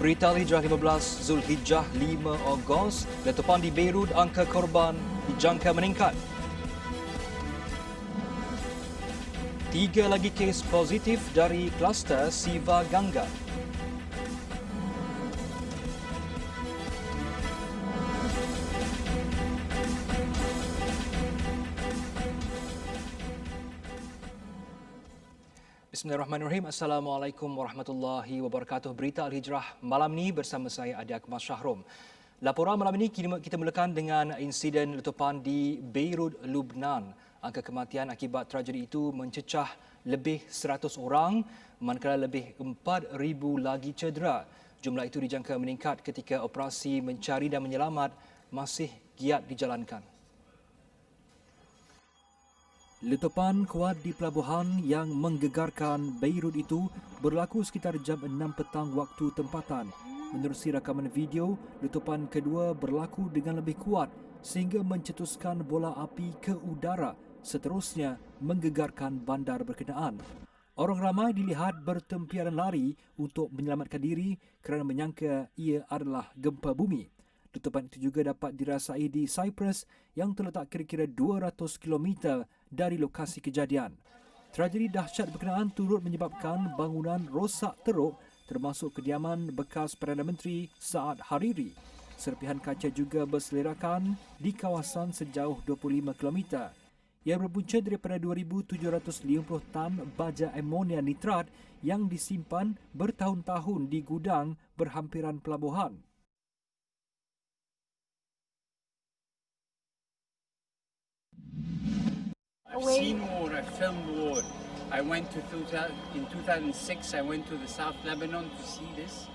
Berita Al-Hijrah 15 Zulhijjah 5 Ogos, letupan di Beirut angka korban dijangka meningkat. 3 lagi kes positif dari kluster Siva Gangga. Bismillahirrahmanirrahim. Assalamualaikum warahmatullahi wabarakatuh. Berita Al-Hijrah malam ni bersama saya Adi Akmal Shahrom. Laporan malam ini kita mulakan dengan insiden letupan di Beirut, Lubnan. Angka kematian akibat tragedi itu mencecah lebih 100 orang, manakala lebih 4,000 lagi cedera. Jumlah itu dijangka meningkat ketika operasi mencari dan menyelamat masih giat dijalankan. Letupan kuat di pelabuhan yang menggegarkan Beirut itu berlaku sekitar jam 6 petang waktu tempatan. Menerusi rakaman video, letupan kedua berlaku dengan lebih kuat sehingga mencetuskan bola api ke udara, seterusnya menggegarkan bandar berkenaan. Orang ramai dilihat bertempiaran lari untuk menyelamatkan diri kerana menyangka ia adalah gempa bumi. Letupan itu juga dapat dirasai di Cyprus yang terletak kira-kira 200 km dari lokasi kejadian. Tragedi dahsyat berkenaan turut menyebabkan bangunan rosak teruk termasuk kediaman bekas Perdana Menteri Saad Hariri. Serpihan kaca juga berselerakan di kawasan sejauh 25 km. Ia berpunca daripada 2,750 tan baja amonia nitrat yang disimpan bertahun-tahun di gudang berhampiran pelabuhan. I've seen war, I've filmed war. I went to in 2006, I went to the South Lebanon to see this.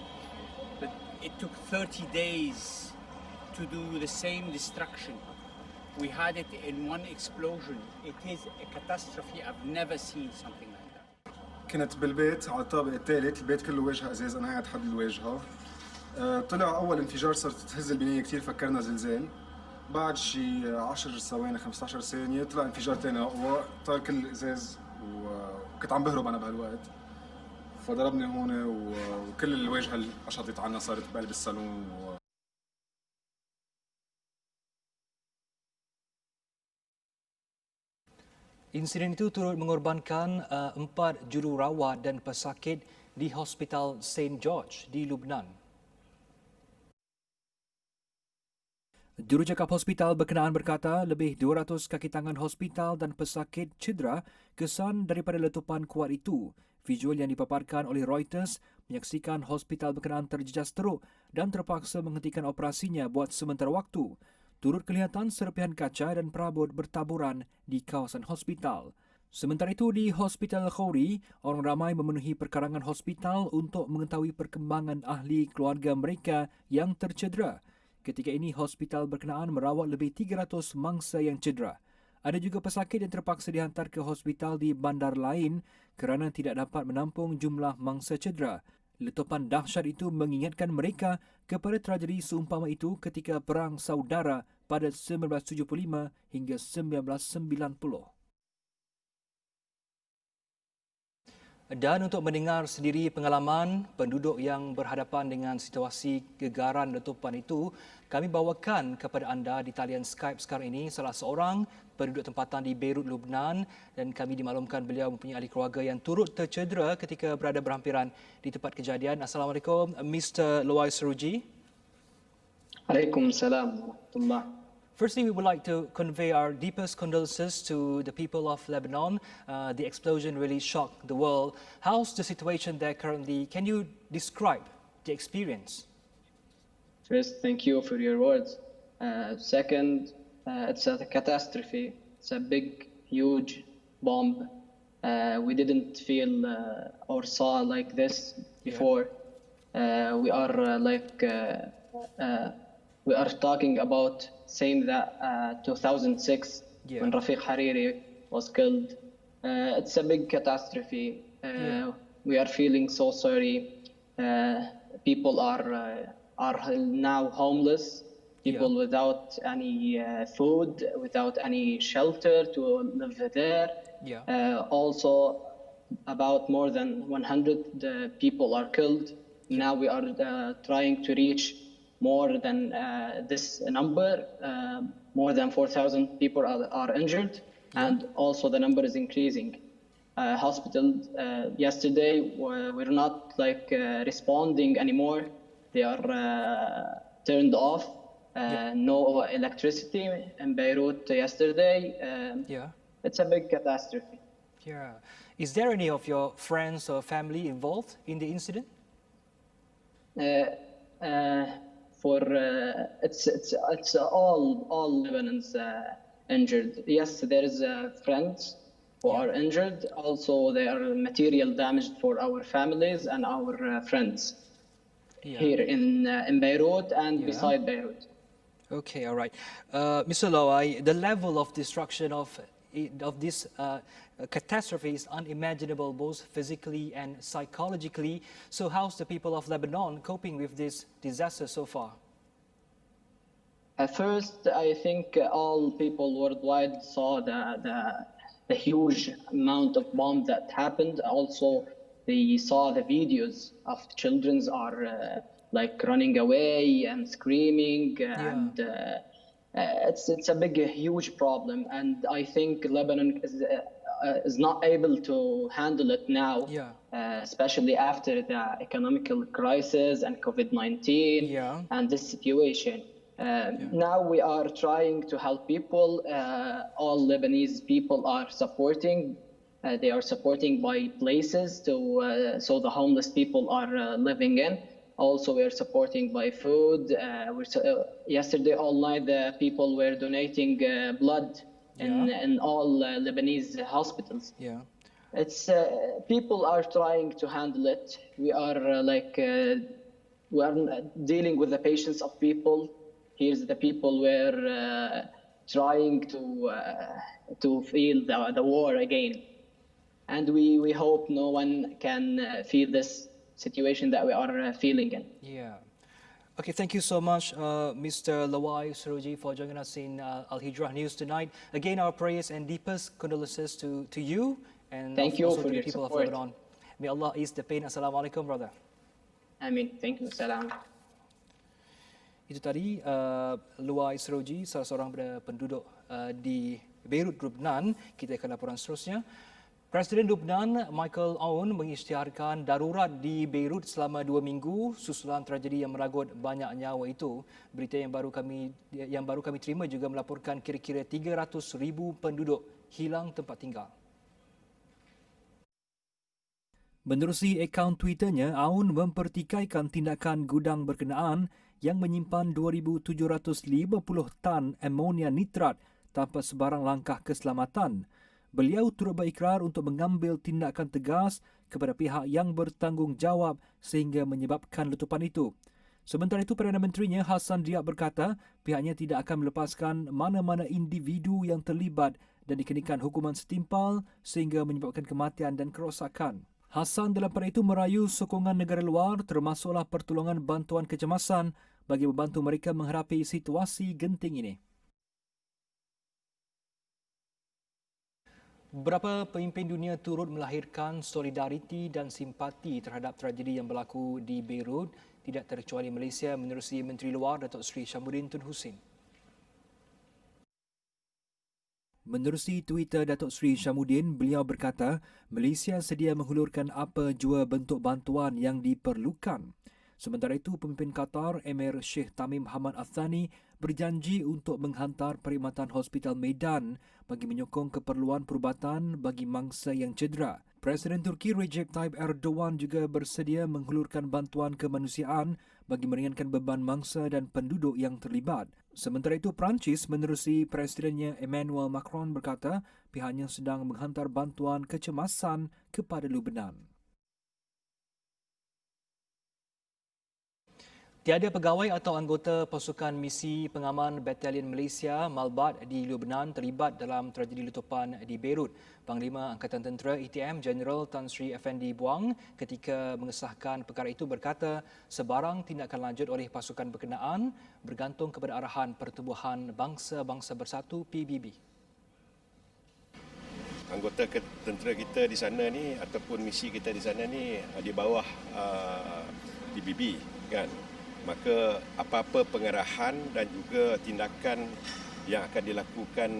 But it took 30 days to do the same destruction. We had it in one explosion. It is a catastrophe. I've never seen something like that. كنت بالبيت على الطابق الثالث، البيت كله واجهه ازاز، انا قاعد حد الواجهه. طلع اول انفجار صارت تهز البنيه كثير، فكرنا زلزال. بعد شي 10 ثواني 15 ثانية طلع انفجار ثاني أقوى، طار كل الإزاز وكنت عم بهرب أنا بهالوقت، فضربني هون وكل الواجهة اللي قشطت عنا صارت بقلب الصالون. Insiden itu turut mengorbankan 4 jururawat dan pesakit di Hospital St. George di Lubnan. Jurucakap hospital berkenaan berkata lebih 200 kaki tangan hospital dan pesakit cedera kesan daripada letupan kuat itu. Visual yang dipaparkan oleh Reuters menyaksikan hospital berkenaan terjejas teruk dan terpaksa menghentikan operasinya buat sementara waktu. Turut kelihatan serpihan kaca dan perabot bertaburan di kawasan hospital. Sementara itu di Hospital Khoury, orang ramai memenuhi perkarangan hospital untuk mengetahui perkembangan ahli keluarga mereka yang tercedera. Ketika ini, hospital berkenaan merawat lebih 300 mangsa yang cedera. Ada juga pesakit yang terpaksa dihantar ke hospital di bandar lain kerana tidak dapat menampung jumlah mangsa cedera. Letupan dahsyat itu mengingatkan mereka kepada tragedi seumpama itu ketika Perang Saudara pada 1975 hingga 1990. Dan untuk mendengar sendiri pengalaman penduduk yang berhadapan dengan situasi gegaran letupan itu, kami bawakan kepada anda di talian Skype sekarang ini salah seorang penduduk tempatan di Beirut, Lubnan, dan kami dimaklumkan beliau mempunyai ahli keluarga yang turut tercedera ketika berada berhampiran di tempat kejadian. Assalamualaikum, Mr. Loai Seruji. Waalaikumsalam warahmatullahi. Firstly, we would like to convey our deepest condolences to the people of Lebanon. The explosion really shocked the world. How's the situation there currently? Can you describe the experience? First, thank you for your words. Second, it's a catastrophe. It's a big, huge bomb. We didn't feel or saw like this before. We are talking about same that 2006 when Rafiq Hariri was killed. It's a big catastrophe. We are feeling so sorry. People are now homeless. People without any food, without any shelter to live there. Also, about more than 100 people are killed. Now we are trying to reach more than this number. More than 4,000 people are injured, and also the number is increasing. Hospitals yesterday were not responding anymore. They are turned off. No electricity in Beirut yesterday. It's a big catastrophe. Yeah. Is there any of your friends or family involved in the incident? It's all Lebanon's injured. Yes, there is friends who are injured. Also, there are material damaged for our families and our friends here in Beirut and beside Beirut. Okay, all right. Mr. Lawai, the level of destruction of this catastrophe is unimaginable, both physically and psychologically. So how's the people of Lebanon coping with this disaster so far? At first, I think all people worldwide saw the huge amount of bombs that happened. Also, they saw the videos of children are running away and screaming, and it's a huge problem. And I think Lebanon is not able to handle it now, especially after the economical crisis and COVID-19 and this situation. Now we are trying to help people. All Lebanese people are supporting. They are supporting by places so the homeless people are living in. Also, we are supporting by food. Yesterday all night, the people were donating blood in all Lebanese hospitals. It's people are trying to handle it. We are we are dealing with the patients of people. Here's the people were trying to feel the war again, and we hope no one can feel this situation that we are feeling in. Okay, thank you so much, Mr. Lawai Suruji, for joining us in Al Hijrah News tonight. Again, our prayers and deepest condolences to you and thank you also for to the your people support. of Lebanon. May Allah ease the pain. Assalamualaikum, brother. Amin. Thank you. Salam. Itu tadi Lawai Suruji, salah seorang penduduk di Beirut, Lebanon. Kita akan laporan seterusnya. Presiden Lebanon Michael Aoun mengisytiharkan darurat di Beirut selama 2 minggu susulan tragedi yang meragut banyak nyawa itu. Berita yang baru kami terima juga melaporkan kira-kira 300,000 penduduk hilang tempat tinggal. Menerusi akaun Twitternya, Aoun mempertikaikan tindakan gudang berkenaan yang menyimpan 2,750 tan amonia nitrat tanpa sebarang langkah keselamatan. Beliau turut berikrar untuk mengambil tindakan tegas kepada pihak yang bertanggungjawab sehingga menyebabkan letupan itu. Sementara itu, Perdana Menterinya Hassan Diab berkata pihaknya tidak akan melepaskan mana-mana individu yang terlibat dan dikenakan hukuman setimpal sehingga menyebabkan kematian dan kerosakan. Hassan dalam pada itu merayu sokongan negara luar termasuklah pertolongan bantuan kecemasan bagi membantu mereka menghadapi situasi genting ini. Beberapa pemimpin dunia turut melahirkan solidariti dan simpati terhadap tragedi yang berlaku di Beirut, tidak terkecuali Malaysia menerusi Menteri Luar Datuk Seri Syamuddin Tun Hussein. Menerusi Twitter Datuk Seri Syamuddin, beliau berkata Malaysia sedia menghulurkan apa jua bentuk bantuan yang diperlukan. Sementara itu, pemimpin Qatar Emir Sheikh Tamim Hamad Al-Thani berjanji untuk menghantar perkhidmatan Hospital Medan bagi menyokong keperluan perubatan bagi mangsa yang cedera. Presiden Turki Recep Tayyip Erdogan juga bersedia menghulurkan bantuan kemanusiaan bagi meringankan beban mangsa dan penduduk yang terlibat. Sementara itu, Perancis menerusi Presidennya Emmanuel Macron berkata pihaknya sedang menghantar bantuan kecemasan kepada Lebanon. Tiada pegawai atau anggota pasukan misi pengaman Batalion Malaysia Malbat di Lebanon terlibat dalam tragedi letupan di Beirut. Panglima Angkatan Tentera ETM Jeneral Tan Sri Effendi Buang ketika mengesahkan perkara itu berkata sebarang tindakan lanjut oleh pasukan berkenaan bergantung kepada arahan Pertubuhan Bangsa-Bangsa Bersatu PBB. Anggota tentera kita di sana ni ataupun misi kita di sana ni di bawah PBB kan. Maka apa-apa pengarahan dan juga tindakan yang akan dilakukan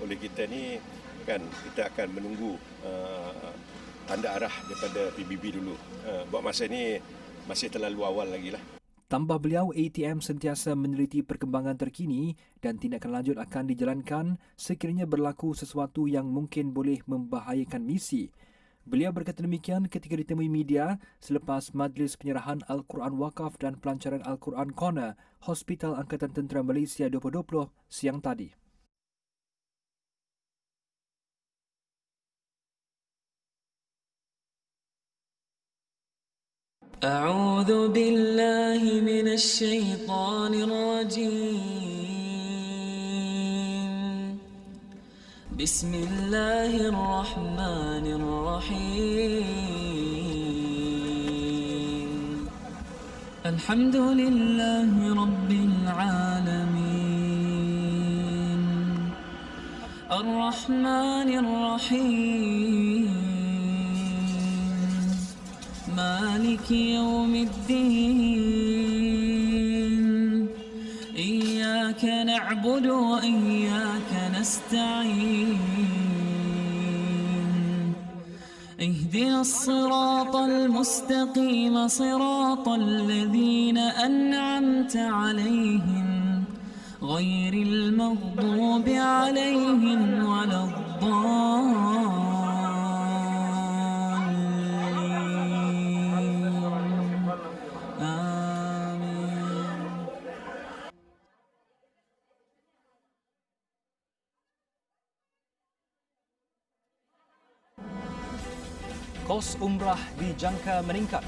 oleh kita ni kan, kita akan menunggu tanda arah daripada PBB dulu. Buat masa ni masih terlalu awal lagi lah. Tambah beliau, ATM sentiasa meneliti perkembangan terkini dan tindakan lanjut akan dijalankan sekiranya berlaku sesuatu yang mungkin boleh membahayakan misi. Beliau berkata demikian ketika ditemui media selepas Majlis Penyerahan Al-Quran Wakaf dan Pelancaran Al-Quran Corner Hospital Angkatan Tentera Malaysia 2020 siang tadi. أعوذ بالله من الشيطان الرجيم بسم الله الرحمن الرحيم الحمد لله رب العالمين الرحمن الرحيم مالك يوم الدين إياك نعبد وإياك نستعين اهدنا الصراط المستقيم صراط الذين أنعمت عليهم غير المغضوب عليهم ولا Kos umrah dijangka meningkat.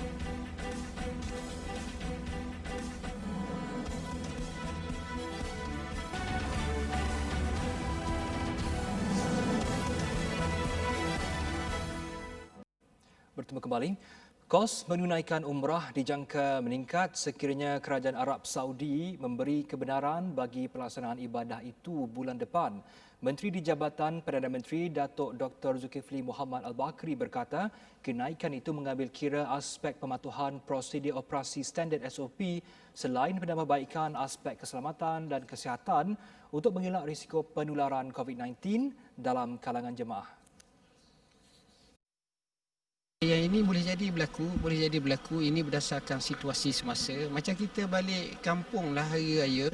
Bertemu kembali. Kos menunaikan umrah dijangka meningkat sekiranya Kerajaan Arab Saudi memberi kebenaran bagi pelaksanaan ibadah itu bulan depan. Menteri di Jabatan Perdana Menteri Datuk Dr. Zulkifli Mohammad Al-Bakri berkata kenaikan itu mengambil kira aspek pematuhan prosedur operasi standard SOP selain penambahbaikan aspek keselamatan dan kesihatan untuk mengelak risiko penularan COVID-19 dalam kalangan jemaah. Yang ini boleh jadi berlaku ini berdasarkan situasi semasa. Macam kita balik kampung lah hari raya,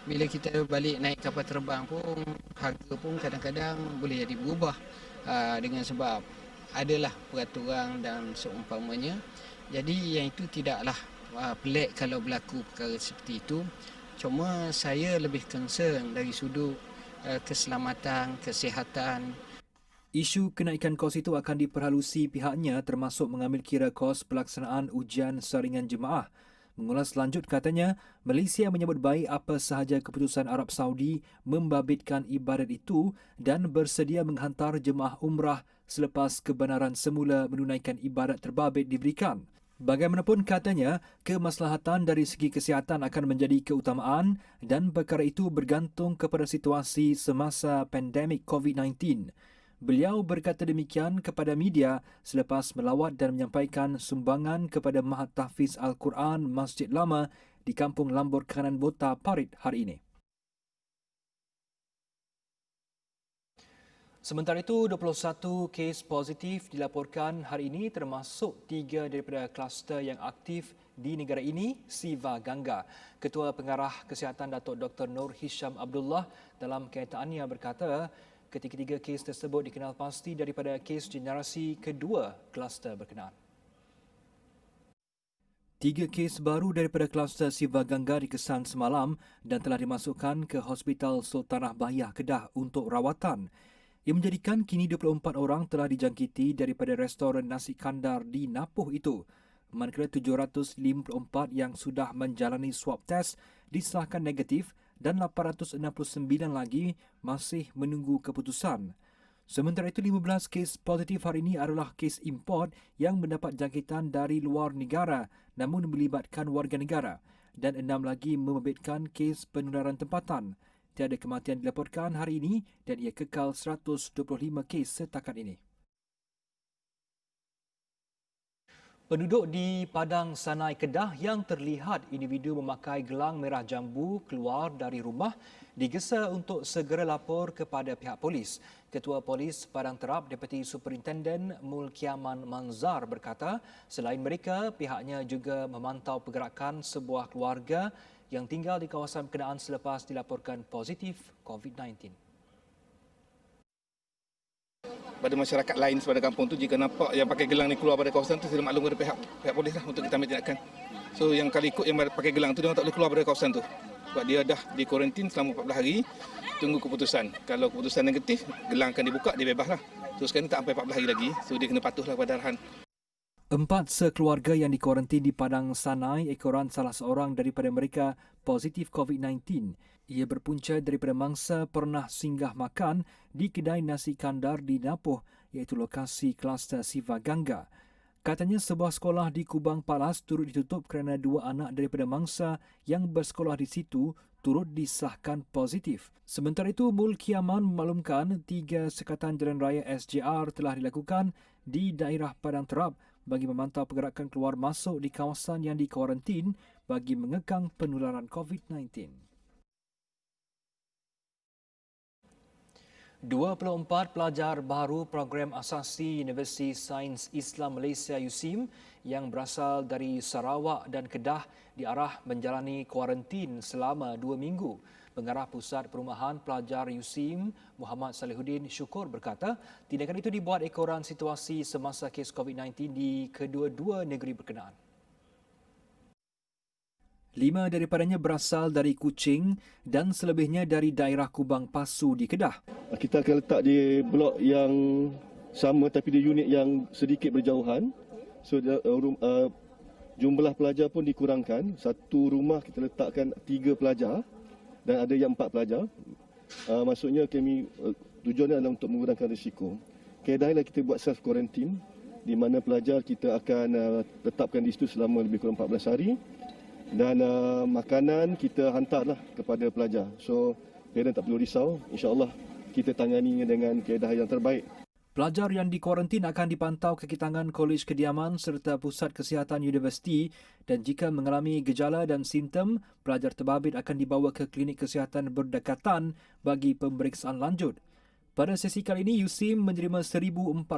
bila kita balik naik kapal terbang pun harga pun kadang-kadang boleh jadi berubah dengan sebab adalah peraturan dan seumpamanya. Jadi yang itu tidaklah pelik kalau berlaku perkara seperti itu. Cuma saya lebih concern dari sudut keselamatan, kesihatan. Isu kenaikan kos itu akan diperhalusi pihaknya termasuk mengambil kira kos pelaksanaan ujian saringan jemaah. Mengulas lanjut katanya, Malaysia menyambut baik apa sahaja keputusan Arab Saudi membabitkan ibadat itu dan bersedia menghantar jemaah umrah selepas kebenaran semula menunaikan ibadat terbabit diberikan. Bagaimanapun katanya, kemaslahatan dari segi kesihatan akan menjadi keutamaan dan perkara itu bergantung kepada situasi semasa pandemik COVID-19. Beliau berkata demikian kepada media selepas melawat dan menyampaikan sumbangan kepada Mahat Tahfiz Al-Quran Masjid Lama di Kampung Lambur Kanan Bota, Parit hari ini. Sementara itu, 21 kes positif dilaporkan hari ini termasuk 3 daripada kluster yang aktif di negara ini, Siva Gangga. Ketua Pengarah Kesihatan Datuk Dr. Nur Hisham Abdullah dalam kenyataannya berkata, ketiga-tiga kes tersebut dikenal pasti daripada kes generasi kedua kluster berkenaan. 3 kes baru daripada kluster Siva Gangga dikesan semalam dan telah dimasukkan ke Hospital Sultanah Bahiyah Kedah untuk rawatan. Ia menjadikan kini 24 orang telah dijangkiti daripada restoran nasi kandar di Napuh itu. Manakala 754 yang sudah menjalani swab test disahkan negatif dan 869 lagi masih menunggu keputusan. Sementara itu, 15 kes positif hari ini adalah kes import yang mendapat jangkitan dari luar negara namun melibatkan warga negara dan 6 lagi membabitkan kes penularan tempatan. Tiada kematian dilaporkan hari ini dan ia kekal 125 kes setakat ini. Penduduk di Padang Sanai Kedah yang terlihat individu memakai gelang merah jambu keluar dari rumah digesa untuk segera lapor kepada pihak polis. Ketua Polis Padang Terap, Deputi Superintenden Mulkiaman Manzar berkata, selain mereka, pihaknya juga memantau pergerakan sebuah keluarga yang tinggal di kawasan berkenaan selepas dilaporkan positif COVID-19. Pada masyarakat lain sepada kampung tu, jika nampak yang pakai gelang ni keluar pada kawasan tu, sila maklum kepada pihak polis lah untuk kita ambil tindakan. So yang kali ikut yang pakai gelang tu, dia tak boleh keluar dari kawasan tu. Sebab dia dah di kuarantin selama 14 hari, tunggu keputusan. Kalau keputusan negatif, gelang akan dibuka, dia bebas lah. So sekarang tak sampai 14 hari lagi, so dia kena patuhlah pada arahan. 4 sekeluarga yang dikuarantin di Padang Sanai, ekoran salah seorang daripada mereka positif COVID-19. Ia berpunca daripada mangsa pernah singgah makan di kedai nasi kandar di Napoh, iaitu lokasi kluster Siva Gangga. Katanya sebuah sekolah di Kubang Palas turut ditutup kerana 2 anak daripada mangsa yang bersekolah di situ turut disahkan positif. Sementara itu, Mulkiaman memaklumkan 3 sekatan jalan raya SJR telah dilakukan di daerah Padang Terap bagi memantau pergerakan keluar masuk di kawasan yang dikuarantin bagi mengekang penularan COVID-19. 24 pelajar baru program asasi Universiti Sains Islam Malaysia USIM yang berasal dari Sarawak dan Kedah diarah menjalani kuarantin selama 2 minggu. Pengarah Pusat Perumahan Pelajar USIM, Muhammad Salihuddin Syukur berkata, tindakan itu dibuat ekoran situasi semasa kes COVID-19 di kedua-dua negeri berkenaan. 5 daripadanya berasal dari Kuching dan selebihnya dari daerah Kubang Pasu di Kedah. Kita akan letak di blok yang sama tapi di unit yang sedikit berjauhan. So jumlah pelajar pun dikurangkan. Satu rumah kita letakkan 3 pelajar dan ada yang 4 pelajar. Maksudnya kami tujuannya adalah untuk mengurangkan risiko. Keadaan kita buat self quarantine di mana pelajar kita akan tetapkan di situ selama lebih kurang 14 hari. Dan makanan kita hantarlah kepada pelajar. So, parent tak perlu risau. InsyaAllah kita tanganinya dengan keadaan yang terbaik. Pelajar yang dikuarantin akan dipantau kaki tangan Kolej Kediaman serta Pusat Kesihatan Universiti dan jika mengalami gejala dan simptom, pelajar terbabit akan dibawa ke klinik kesihatan berdekatan bagi pemeriksaan lanjut. Pada sesi kali ini, USIM menerima 1,437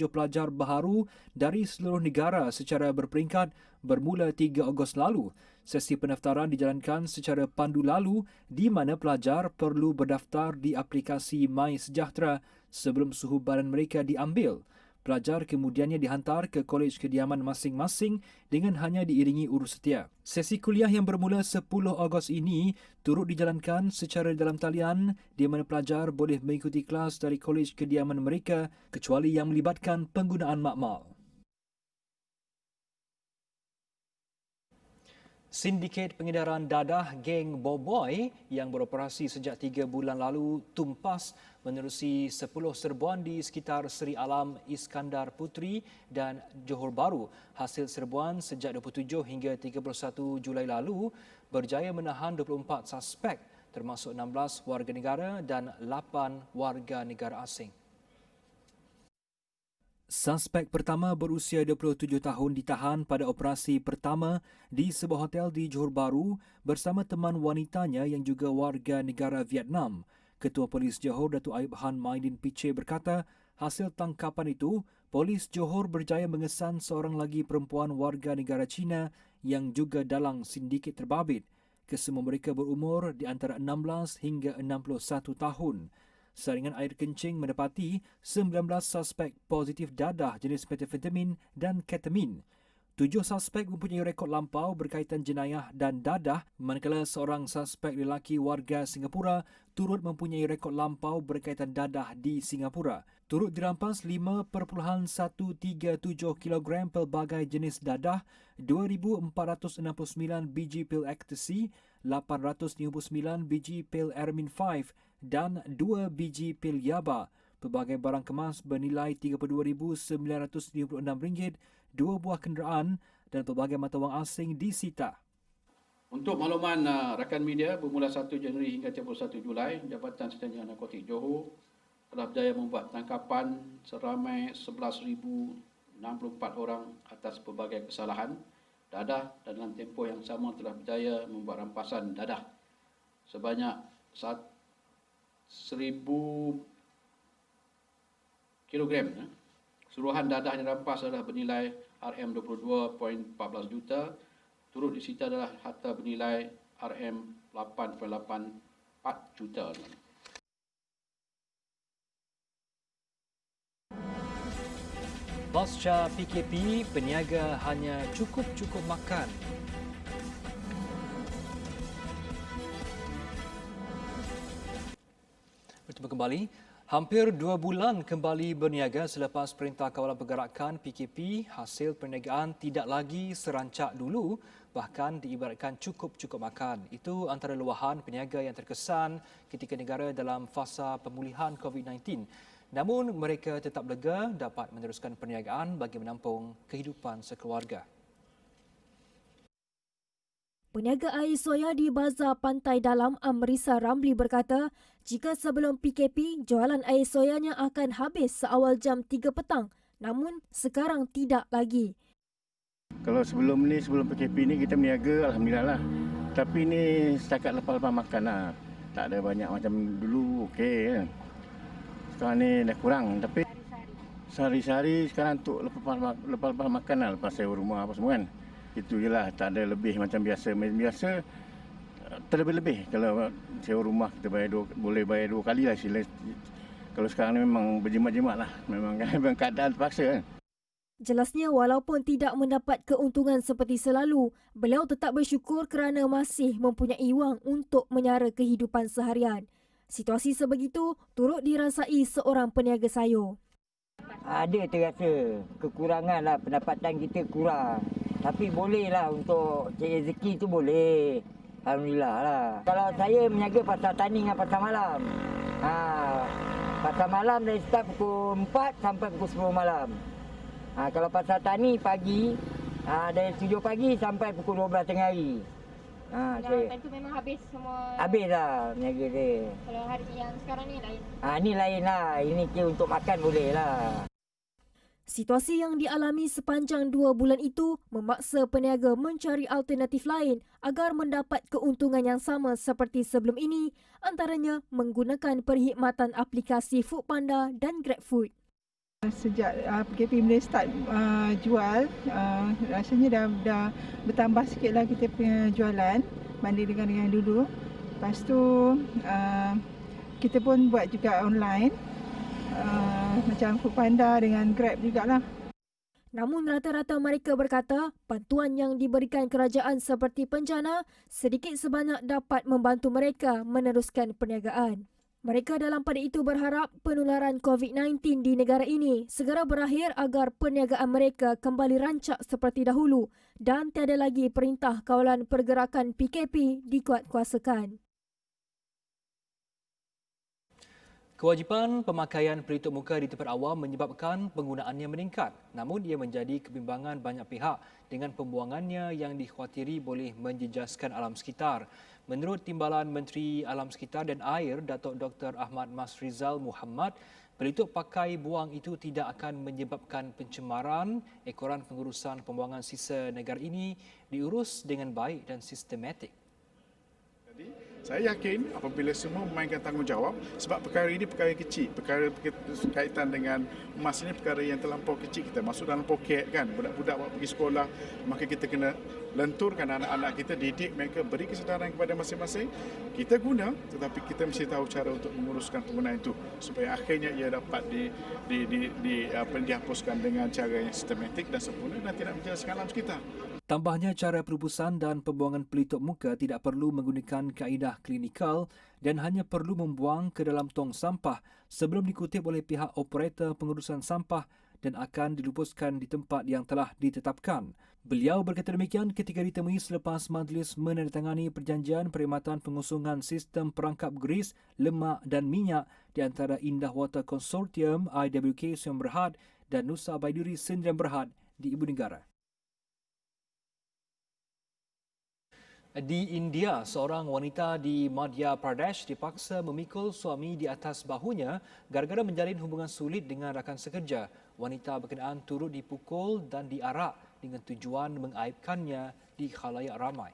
pelajar baharu dari seluruh negara secara berperingkat bermula 3 Ogos lalu. Sesi pendaftaran dijalankan secara pandu lalu di mana pelajar perlu berdaftar di aplikasi My Sejahtera sebelum suhu badan mereka diambil. Pelajar kemudiannya dihantar ke kolej kediaman masing-masing dengan hanya diiringi urus setia. Sesi kuliah yang bermula 10 Ogos ini turut dijalankan secara dalam talian di mana pelajar boleh mengikuti kelas dari kolej kediaman mereka kecuali yang melibatkan penggunaan makmal. Sindiket pengedaran dadah geng Boboy yang beroperasi sejak 3 bulan lalu tumpas menerusi 10 serbuan di sekitar Seri Alam Iskandar Puteri dan Johor Bahru. Hasil serbuan sejak 27 hingga 31 Julai lalu berjaya menahan 24 suspek termasuk 16 warga negara dan 8 warga negara asing. Suspek pertama berusia 27 tahun ditahan pada operasi pertama di sebuah hotel di Johor Bahru bersama teman wanitanya yang juga warga negara Vietnam. Ketua Polis Johor Datuk Ayub Han Maidin Piche berkata, hasil tangkapan itu, Polis Johor berjaya mengesan seorang lagi perempuan warga negara Cina yang juga dalang sindiket terbabit. Kesemua mereka berumur di antara 16 hingga 61 tahun. Saringan air kencing mendapati 19 suspek positif dadah jenis metafetamin dan ketamin. 7 suspek mempunyai rekod lampau berkaitan jenayah dan dadah, manakala seorang suspek lelaki warga Singapura turut mempunyai rekod lampau berkaitan dadah di Singapura. Turut dirampas 5.137 kg pelbagai jenis dadah, 2,469 biji pil ecstasy, 859 biji pil Ermin 5 dan 2 biji pil yaba. Pelbagai barang kemas bernilai RM32,996, 2 buah kenderaan dan pelbagai mata wang asing disita. Untuk makluman rakan media, bermula 1 Januari hingga 31 Julai, Jabatan Sdn Narkotik Johor telah berjaya membuat tangkapan seramai 11,2 64 orang atas pelbagai kesalahan dadah dan dalam tempoh yang sama telah berjaya membuat rampasan dadah sebanyak 1,000 kilogram. Keseluruhan dadah yang dirampas adalah bernilai RM22.14 juta. Turut disita adalah harta bernilai RM8.84 juta. Pasca PKP, peniaga hanya cukup-cukup makan. Bertemu kembali. Hampir 2 bulan kembali berniaga selepas Perintah Kawalan Pergerakan PKP, hasil perniagaan tidak lagi serancak dulu, bahkan diibaratkan cukup-cukup makan. Itu antara luahan peniaga yang terkesan ketika negara dalam fasa pemulihan COVID-19. Namun mereka tetap lega dapat meneruskan perniagaan bagi menampung kehidupan sekeluarga. Peniaga air soya di Bazar Pantai Dalam Amrisa Ramli berkata, jika sebelum PKP, jualan air soyanya akan habis seawal jam 3 petang. Namun sekarang tidak lagi. Kalau sebelum PKP ni kita berniaga, Alhamdulillah lah. Tapi ni setakat lepas-lepas makan lah. Tak ada banyak macam dulu, okey. Sekarang ni dah kurang. Tapi sehari-hari sekarang untuk lepas-lepas makan lah. Lepas sewa rumah apa semua kan. Itu je lah, tak ada lebih macam biasa. Biasa terlebih-lebih. Kalau sewa rumah kita boleh bayar 2 kali lah. Kalau sekarang ni memang berjimat-jimat lah. Memang keadaan terpaksa kan. Jelasnya walaupun tidak mendapat keuntungan seperti selalu, beliau tetap bersyukur kerana masih mempunyai wang untuk menyara kehidupan seharian. Situasi sebegitu turut dirasai seorang peniaga sayur. Ada terasa kekurangan lah, pendapatan kita kurang. Tapi bolehlah untuk cari rezeki tu boleh. Alhamdulillah lah. Kalau saya meniaga pasar tani dengan pasar malam. Pasar malam dari start pukul 4 sampai pukul 10 malam. Kalau pasar tani pagi, dari 7 pagi sampai pukul 12 tengah hari. Time tu memang habis semua. Habis lah meniaga dia. Kalau hari yang sekarang ni lain. Ni lain lah. Ini kira untuk makan boleh lah. Situasi yang dialami sepanjang 2 bulan itu memaksa peniaga mencari alternatif lain agar mendapat keuntungan yang sama seperti sebelum ini, antaranya menggunakan perkhidmatan aplikasi Foodpanda dan GrabFood. Sejak PKP mula start jual, rasanya dah bertambah sikitlah kita punya jualan banding dengan yang dulu. Lepas tu kita pun buat juga online. Macam Foodpanda dengan Grab jugalah. Namun rata-rata mereka berkata bantuan yang diberikan kerajaan seperti penjana sedikit sebanyak dapat membantu mereka meneruskan perniagaan. Mereka dalam pada itu berharap penularan COVID-19 di negara ini segera berakhir agar perniagaan mereka kembali rancak seperti dahulu dan tiada lagi Perintah Kawalan Pergerakan PKP dikuatkuasakan. Kewajipan pemakaian pelitup muka di tempat awam menyebabkan penggunaannya meningkat. Namun ia menjadi kebimbangan banyak pihak dengan pembuangannya yang dikhawatiri boleh menjejaskan alam sekitar. Menurut Timbalan Menteri Alam Sekitar dan Air, Datuk Dr. Ahmad Masrizal Muhammad, pelitup pakai buang itu tidak akan menyebabkan pencemaran. Ekoran pengurusan pembuangan sisa negara ini diurus dengan baik dan sistematik. Saya yakin apabila semua memainkan tanggungjawab, sebab perkara ini perkara kecil, perkara berkaitan dengan emas ini perkara yang terlampau kecil. Kita masuk dalam poket kan, budak-budak pergi sekolah, maka kita kena lenturkan anak-anak kita, didik mereka, beri kesedaran kepada masing-masing. Kita guna, tetapi kita mesti tahu cara untuk menguruskan penggunaan itu supaya akhirnya ia dapat dihapuskan dengan cara yang sistematik dan sempurna dan tidak menjelaskan alam sekitar. Tambahnya, cara perubusan dan pembuangan pelitup muka tidak perlu menggunakan kaedah klinikal dan hanya perlu membuang ke dalam tong sampah sebelum dikutip oleh pihak operator pengurusan sampah dan akan dilupuskan di tempat yang telah ditetapkan. Beliau berkata demikian ketika ditemui selepas majlis menandatangani perjanjian perkhidmatan pengusungan sistem perangkap grease, lemak dan minyak di antara Indah Water Consortium IWK Sdn Bhd dan Nusa Baiduri Sdn Bhd di Ibu Negara. Di India, seorang wanita di Madhya Pradesh dipaksa memikul suami di atas bahunya gara-gara menjalin hubungan sulit dengan rakan sekerja. Wanita berkenaan turut dipukul dan diarak dengan tujuan mengaibkannya di khalayak ramai.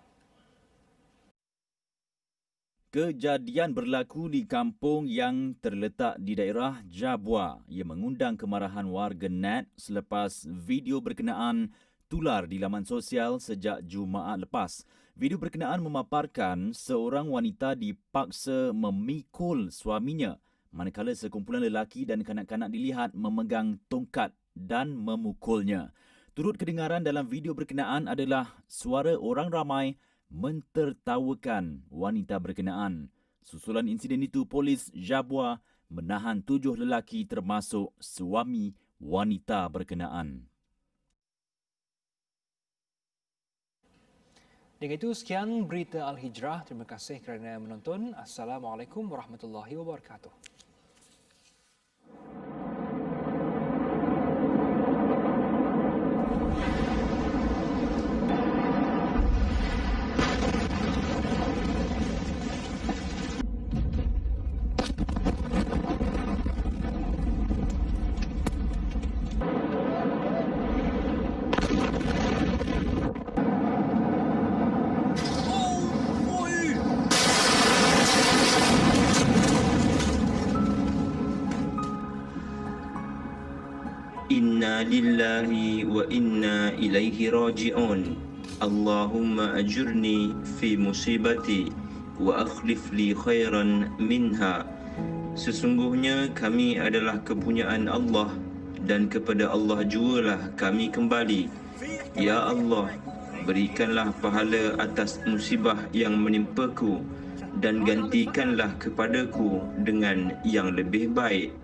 Kejadian berlaku di kampung yang terletak di daerah Jabwa yang mengundang kemarahan warga net selepas video berkenaan tular di laman sosial sejak Jumaat lepas. Video berkenaan memaparkan seorang wanita dipaksa memikul suaminya manakala sekumpulan lelaki dan kanak-kanak dilihat memegang tongkat dan memukulnya. Turut kedengaran dalam video berkenaan adalah suara orang ramai mentertawakan wanita berkenaan. Susulan insiden itu, polis Jabwa menahan 7 lelaki termasuk suami wanita berkenaan. Dengan itu, sekian berita Al-Hijrah. Terima kasih kerana menonton. Assalamualaikum warahmatullahi wabarakatuh. Inna lillahi wa inna ilaihi raji'un. Allahumma ajurni fi musibati wa akhlif li khairan minha. Sesungguhnya kami adalah kepunyaan Allah dan kepada Allah jugalah kami kembali. Ya Allah, berikanlah pahala atas musibah yang menimpaku dan gantikanlah kepadaku dengan yang lebih baik.